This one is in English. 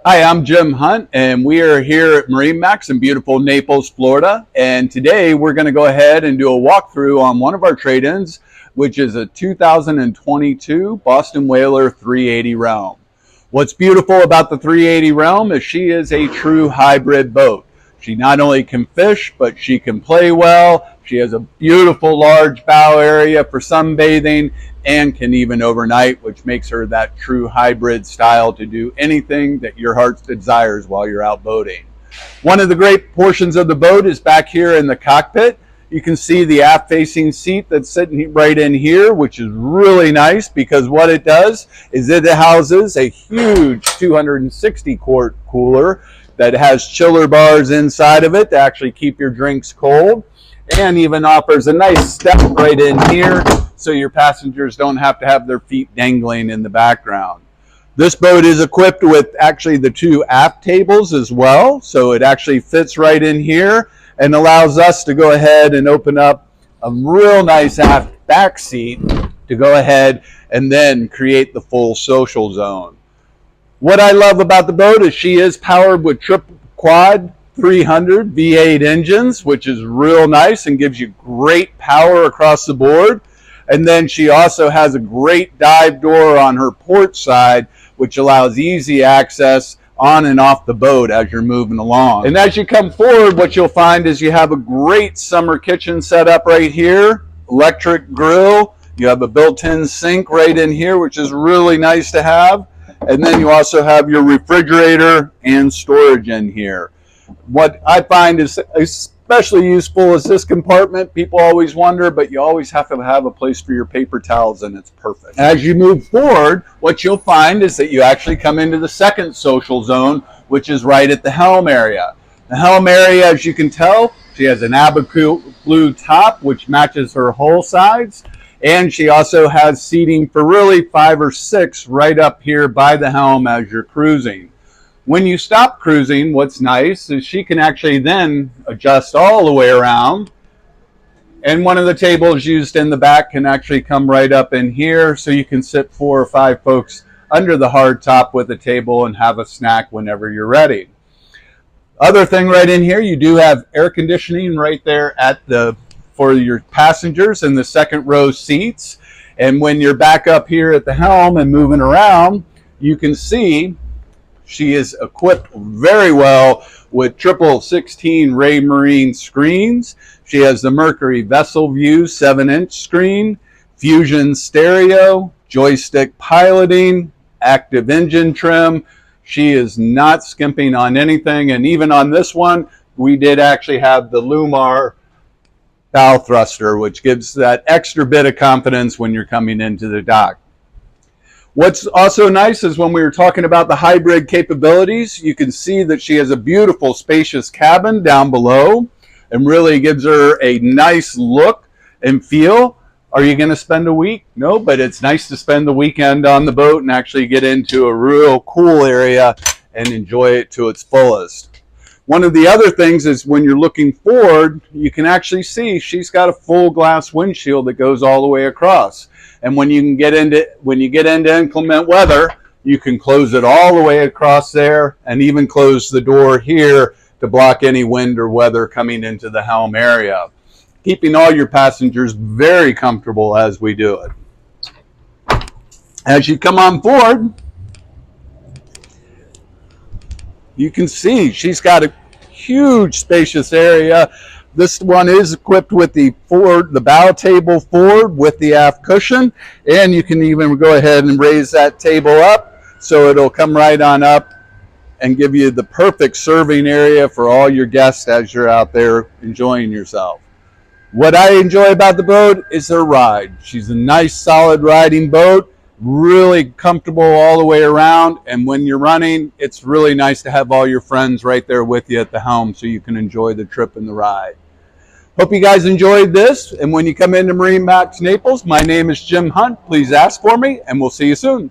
Hi, I'm Jim Hunt, and we are here at MarineMax in beautiful Naples, Florida. And today we're going to go ahead and do a walkthrough on one of our trade-ins, which is a 2022 Boston Whaler 380 Realm. What's beautiful about the 380 Realm is she is a true hybrid boat. She not only can fish, but she can play well. She has a beautiful large bow area for sunbathing and can even overnight, which makes her that true hybrid style to do anything that your heart desires while you're out boating. One of the great portions of the boat is back here in the cockpit. You can see the aft facing seat that's sitting right in here, which is really nice because what it does is it houses a huge 260 quart cooler that has chiller bars inside of it to actually keep your drinks cold, and even offers a nice step right in here so your passengers don't have to have their feet dangling in the background. This boat is equipped with actually the two aft tables as well, so it actually fits right in here and allows us to go ahead and open up a real nice aft back seat to go ahead and then create the full social zone. What I love about the boat is she is powered with triple quad 300 V8 engines, which is real nice and gives you great power across the board. And then she also has a great dive door on her port side, which allows easy access on and off the boat as you're moving along. And as you come forward, what you'll find is you have a great summer kitchen set up right here, electric grill. You have a built-in sink right in here, which is really nice to have. And then you also have your refrigerator and storage in here. What I find is especially useful is this compartment. People always wonder, but you always have to have a place for your paper towels, and it's perfect. As you move forward, what you'll find is that you actually come into the second social zone, which is right at the helm area. The helm area, as you can tell, she has an abaco blue top, which matches her hull sides. And she also has seating for really 5 or 6 right up here by the helm as you're cruising. When you stop cruising, what's nice is she can actually then adjust all the way around. And one of the tables used in the back can actually come right up in here, so you can sit 4 or 5 folks under the hard top with a table and have a snack whenever you're ready. Other thing right in here, you do have air conditioning right there for your passengers in the second row seats. And when you're back up here at the helm and moving around, you can see she is equipped very well with triple 16 Raymarine screens. She has the Mercury Vessel View 7-inch screen, Fusion stereo, joystick piloting, active engine trim. She is not skimping on anything. And even on this one, we did actually have the Lumar bow thruster, which gives that extra bit of confidence when you're coming into the dock. What's also nice is when we were talking about the hybrid capabilities, you can see that she has a beautiful spacious cabin down below and really gives her a nice look and feel. Are you going to spend a week? No, but it's nice to spend the weekend on the boat and actually get into a real cool area and enjoy it to its fullest. One of the other things is when you're looking forward, you can actually see she's got a full glass windshield that goes all the way across. And when you get into inclement weather, you can close it all the way across there and even close the door here to block any wind or weather coming into the helm area, keeping all your passengers very comfortable as we do it. As you come on board, you can see she's got a huge spacious area. This one is equipped with the bow table forward with the aft cushion, and you can even go ahead and raise that table up so it'll come right on up and give you the perfect serving area for all your guests as you're out there enjoying yourself. What I enjoy about the boat is her ride. She's a nice solid riding boat, really comfortable all the way around, and when you're running, it's really nice to have all your friends right there with you at the helm so you can enjoy the trip and the ride. Hope you guys enjoyed this, and when you come into MarineMax Naples, my name is Jim Hunt. Please ask for me, and we'll see you soon.